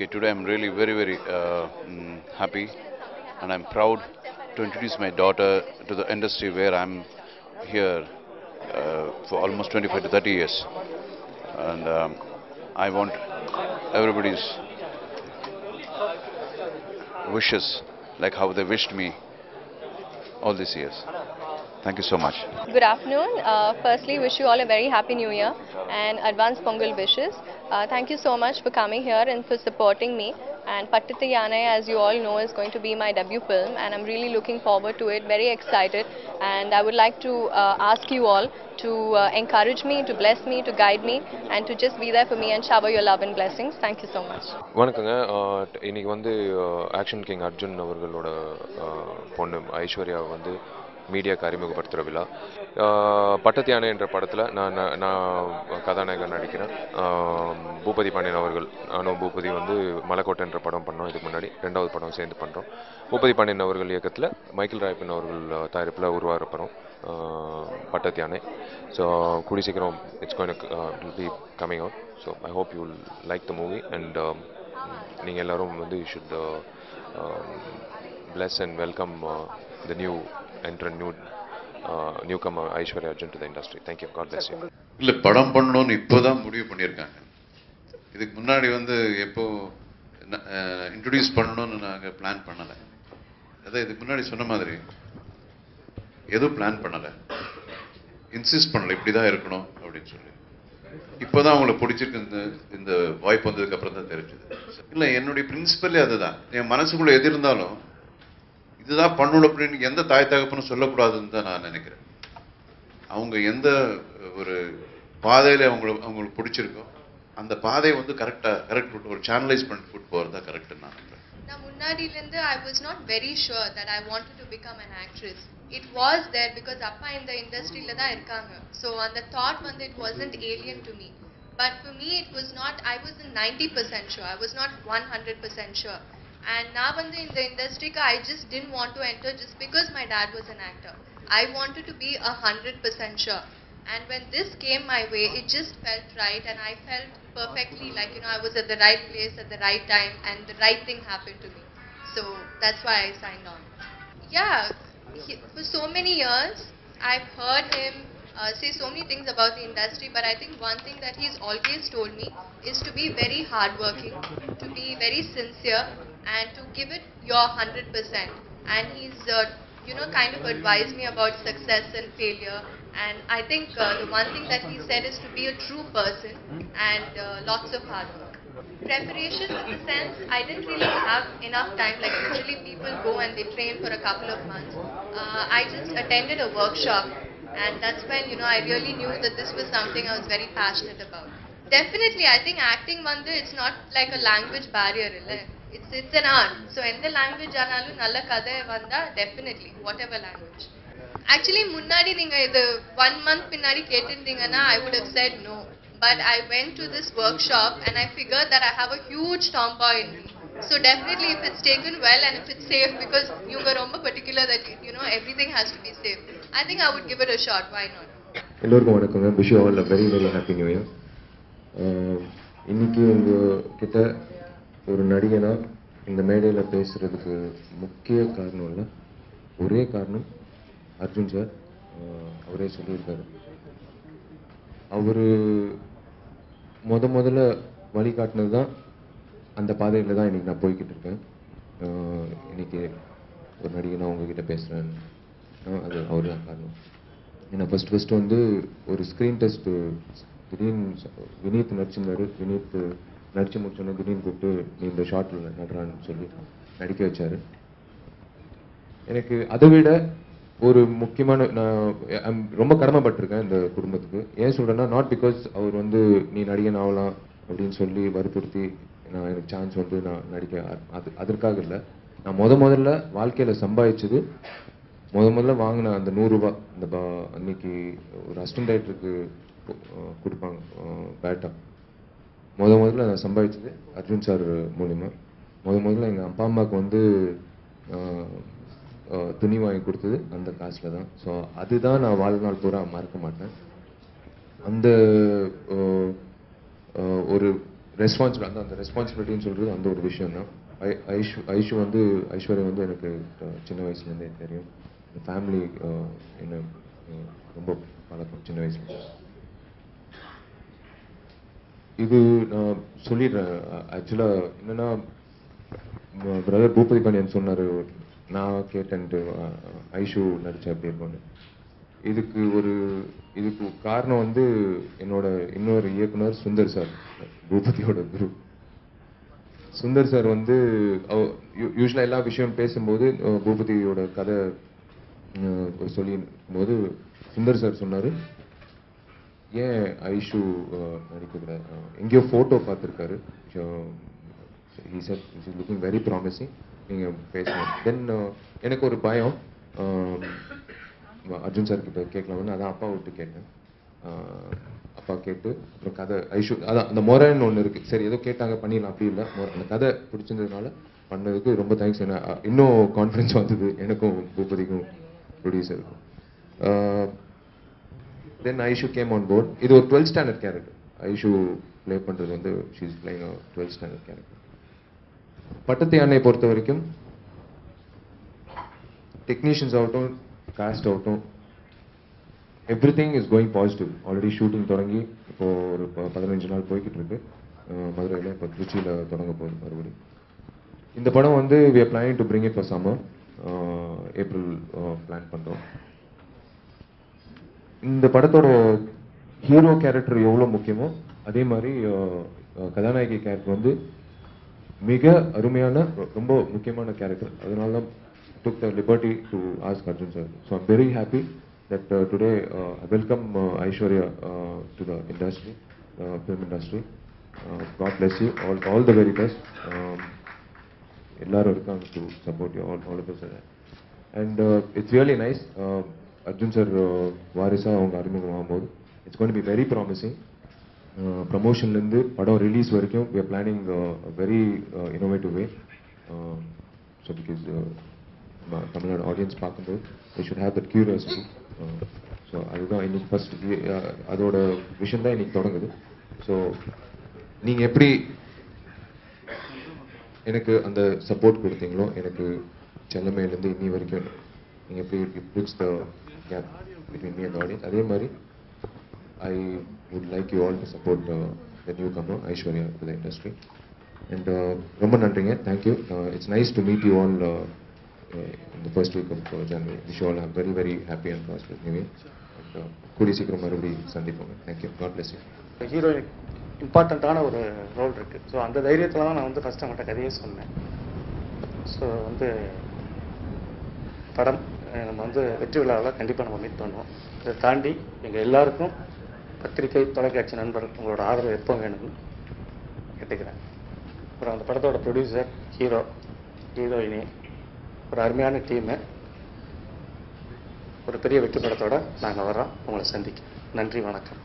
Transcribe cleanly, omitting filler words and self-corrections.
Okay, today I'm really very happy and I'm proud to introduce my daughter to the industry where I'm here for almost 25 to 30 years. And I want everybody's wishes like how they wished me all these years. Thank you so much. Good afternoon. Firstly, wish you all a very happy new year and advance Pongal wishes. Thank you so much for coming here and for supporting me. And Pattithu Yanai, as you all know, is going to be my debut film, and I'm really looking forward to it. Very excited, and I would like to ask you all to encourage me, to bless me, to guide me, and to just be there for me and shower your love and blessings. Thank you so much. வணக்கங்க. இன்னைக்கு வந்து action king Arjun அவர்களோட பொண்ணு ஐஸ்வர்யா வந்து மீடியாவுக்கு அறிமுகப்படுத்துகிற விழா. பட்டத்து யானை என்ற படத்தில் நான் கதாநாயகன் நடிக்கிறேன். பூபதி பாண்டியன் அவர்கள், நானும் பூபதி வந்து மலைக்கோட்டை என்ற படம் பண்ணோம். இதுக்கு முன்னாடி 2வது படம் சேர்ந்து பண்ணுறோம். பூபதி பாண்டியன் அவர்கள் இயக்கத்தில் மைக்கேல் ராய்ப்பன் அவர்கள் தயாரிப்பில் உருவாகிற படம் பட்டத்து யானை. ஸோ கூடி சீக்கிரம் it's will be coming out. So I hope you will like the movie and நீங்கள் எல்லோரும் வந்து you should bless and welcome the new entrant, newcomer Aishwarya Arjun to the industry. Thank you. God bless you. இல்லை, படம் பண்ணணும்னு இப்போதான் முடிவு பண்ணியிருக்காங்க. இதுக்கு முன்னாடி வந்து எப்போ இன்ட்ரடியூஸ் பண்ணணும்னு நாங்கள் பிளான் பண்ணலை. அதான் இதுக்கு முன்னாடி சொன்ன மாதிரி எதுவும் பிளான் பண்ணலை, இன்சிஸ்ட் பண்ணலை இப்படி தான் இருக்கணும் அப்படின்னு சொல்லி. இப்போதான் அவங்களுக்கு பிடிச்சிருக்கு. இந்த வாய்ப்பு வந்ததுக்கு அப்புறம் தான் தெரிஞ்சது. இல்லை, என்னுடைய பிரின்சிபலே அதுதான். என் மனசுக்குள்ள எது இருந்தாலும் இதுதான் பண்ணணும் அப்படின்னு எந்த தாய் தகப்பனும் சொல்லக்கூடாதுன்னு தான் நான் நினைக்கிறேன். அவங்க எந்த ஒரு பாதையில் அவங்களுக்கு பிடிச்சிருக்கோ அந்த பாதையை வந்து கரெக்ட் ஒரு சேனலைஸ் பண்ணி கூட்டு போகிறது தான் கரெக்டுன்னு நான் நினைக்கிறேன். நான் முன்னாடியிலேருந்து I was not very sure that I wanted to become an actress. It was there because அப்பா இந்த இண்டஸ்ட்ரியில தான் இருக்காங்க. So அந்த thought வந்து it wasn't alien to me. But for me it was not, I wasn't 90% sure. I was not 100% sure. And நான் வந்து இந்த இண்டஸ்ட்ரிக்கு I just didn't want to enter just because my dad was an actor. I wanted to be 100% sure. And when this came my way, it just felt right, and I felt perfectly like, you know, I was at the right place at the right time and the right thing happened to me. So that's why I signed on. Yeah, for so many years I've heard him say so many things about the industry, but I think one thing that he's always told me is to be very hardworking, to be very sincere, and to give it your 100%. And he's kind of advised me about success and failure. And I think the one thing that he said is to be a true person and lots of hard work. Preparation, in the sense, I didn't really have enough time. Like usually people go and they train for a couple of months. I just attended a workshop, and that's when I really knew that this was something I was very passionate about. Definitely, I think acting it's not like a language barrier. It's an art. So எந்த language ஆனாலும் நல்ல கதை வந்தா definitely whatever language. Actually முன்னாடி நீங்க இது 1 month பின்னாடி கேட்டிருந்தீங்கன்னா I would have said no. But I went to this workshop and I figured that I have a huge tomboy in me. So definitely if it's taken well and if it's safe, because you're ரொம்ப particular that everything has to be safe, I think I would give it a shot. Why not? எல்லோருக்கும் வணக்கங்க. wish you all a very very happy new year. இன்னைக்கு உங்ககிட்ட ஒரு நடிகனா இந்த மேடையில் பேசுறதுக்கு முக்கிய காரணம் இல்லை, ஒரே காரணம் அர்ஜுன் சார். அவரே சொல்லியிருக்காரு. அவர் முதல்ல வழிகாட்டினது தான் அந்த பாதையில் தான் இன்றைக்கி நான் போய்கிட்டு இருக்கேன். இன்றைக்கி ஒரு நடிகனாக உங்ககிட்ட பேசுகிறேன், அது அவர் தான் காரணம். ஏன்னா ஃபஸ்ட்டு வந்து ஒரு ஸ்க்ரீன் டெஸ்ட்டு திடீர்னு வினீத் நடிச்சிருந்தார். வினீத் நடித்து முடிச்சோன்னே திடீர்னு கூப்பிட்டு நீ இந்த ஷார்ட்டில் நடுறான்னு சொல்லி நடிக்க வச்சார். எனக்கு அதை விட ஒரு முக்கியமான, நான் ரொம்ப கடமைப்பட்டிருக்கேன் இந்த குடும்பத்துக்கு. ஏன் சொல்கிறேன்னா, நாட் பிகாஸ் அவர் வந்து நீ நடிகன் ஆகலாம் அப்படின்னு சொல்லி வற்புறுத்தி எனக்கு சான்ஸ் நான் நடிக்க, அதற்காக இல்லை. நான் முதல்ல வாழ்க்கையில் சம்பாதிச்சது, முதல்ல வாங்கின அந்த 100 ரூபா, அந்த அன்னைக்கு ஒரு அசிஸ்டன்ட் டைரக்டருக்கு கொடுப்பாங்க பேட்டா, முதல்ல நான் சம்பாதிச்சது அர்ஜுன் சார் மூலிமா. முதல்ல எங்கள் அப்பா அம்மாவுக்கு துணி வாங்கி கொடுத்தது அந்த காசில் தான். ஸோ அதுதான் நான் வாழ்நாள் பூரா மறக்க மாட்டேன். அந்த ஒரு அந்த ரெஸ்பான்சிபிலிட்டின்னு சொல்கிறது அந்த ஒரு விஷயம் தான். ஐஸ்வர்யா வந்து எனக்கு சின்ன வயசுலேருந்தே தெரியும். ஃபேமிலி என்ன ரொம்ப பழக்கம் சின்ன வயசுல. இது நான் சொல்லிடுறேன். ஆக்சுவலாக என்னென்னா, பிரதர் பூபதி பாண்டியன் சொன்னார், நான் கேட்டேன்ட்டு ஐஷு நடிச்சா அப்படி இருக்கும்னு. இதுக்கு காரணம் வந்து என்னோட இன்னொரு இயக்குனர் சுந்தர் சார், பூபதியோட குரு. சுந்தர் சார் வந்து யூஸ்வலாக எல்லா விஷயம் பேசும்போது பூபதியோட கதை சொல்லியும் போது சுந்தர் சார் சொன்னார், ஏன் ஐஷு நடிக்கக்கூடாது, எங்கேயோ ஃபோட்டோ பார்த்துருக்காரு, he said this is looking very promising, நீங்கள் பேசணும். தென் எனக்கு ஒரு பயம், அர்ஜுன் சார் கிட்ட கேட்கலாம்னு அதான் அப்பா விட்டு கேட்டேன். அப்பா கேட்டு அப்புறம் கதை ஐஷு அதான் அந்த முறைன்னு ஒன்று இருக்குது, சரி ஏதோ கேட்டாங்க பண்ணிடலாம், அப்படி இல்லை, அந்த கதை பிடிச்சிருந்ததுனால பண்ணதுக்கு ரொம்ப தேங்க்ஸ். என்ன இன்னும் கான்ஃபிடன்ஸ் வந்தது எனக்கும் பூபதிக்கும் ப்ரொடியூசருக்கும். தென் ஐஷு கேம் ஆன் போர்ட். இது ஒரு 12th standard character. Aishu play பண்ணுறது வந்து she is playing 12th standard character. பட்டத்து யானையை பொறுத்த வரைக்கும் டெக்னீஷியன்ஸ் ஆகட்டும், காஸ்ட் ஆகட்டும், everything is going positive. Already shooting தொடங்கி இப்போது ஒரு 15 நாள் போய்கிட்டு இருக்கு. மதுரையில் இப்போ திருச்சியில் தொடங்க போகுது மறுபடியும். இந்த படம் வந்து we are planning to bring it for summer, April plan பண்ணுறோம். இந்த படத்தோட ஹீரோ கேரக்டர் எவ்வளோ முக்கியமோ அதே மாதிரி கதாநாயகி கேரக்டர் வந்து மிக அருமையான ரொம்ப முக்கியமான கேரக்டர். அதனால தான் took the liberty to ask Arjun sir. So I'm very happy that today I welcome Aishwarya to the industry, film industry. God bless you, all the very best. எல்லாரும் இருக்காங்க to support you, all of us are there. And it's really nice. Arjun sir வாரிசா அவங்க அறிமுகமாகும்போது it's going to be very promising. ப்ரமோஷன்லேருந்து படம் release வரைக்கும் we are planning a very innovative way. So because Tamil Nadu audience பார்க்கும்போது they should have that curiosity. So அதுதான் இன்னைக்கு first அதோட விஷயம் தான் இன்னைக்கு தொடங்குது. ஸோ நீங்கள் எப்படி எனக்கு அந்த சப்போர்ட் கொடுத்தீங்களோ, எனக்கு செல்லமையிலேருந்து இன்னி வரைக்கும் நீங்கள் எப்படி bridge the gap between me and audience, அதே மாதிரி I would like you all to support the newcomer Aishwarya to the industry. And ரொம்ப நன்றிங்க, thank you. It's nice to meet you all in the first week of January. Wish you all a very very happy and prosperous new year. And கூடிய சீக்கிரம் மறுபடியும் சந்திப்போங்க. Thank you. God bless you. Heroine இம்பார்ட்டண்ட்டான ஒரு role இருக்குது. So அந்த தைரியத்தில் தான் நான் வந்து ஃபஸ்ட் அவங்கள்ட்ட கதையே சொன்னேன். ஸோ வந்து படம் நம்ம வந்து வெற்றி விழாவில் கண்டிப்பாக நம்ம மீட் பண்ணுவோம். இதை தாண்டி எங்கள் எல்லாருக்கும் பத்திரிகை தொலைக்காட்சி நண்பர்கள் உங்களோட ஆதரவு எப்போ வேணும்னு கேட்டுக்கிறேன். அப்புறம் அந்த படத்தோட ப்ரொடியூசர், ஹீரோயினி, ஒரு அருமையான டீமு, ஒரு பெரிய வெற்றி படத்தோடு நாங்கள் வரோம் உங்களை சந்திக்க. நன்றி, வணக்கம்.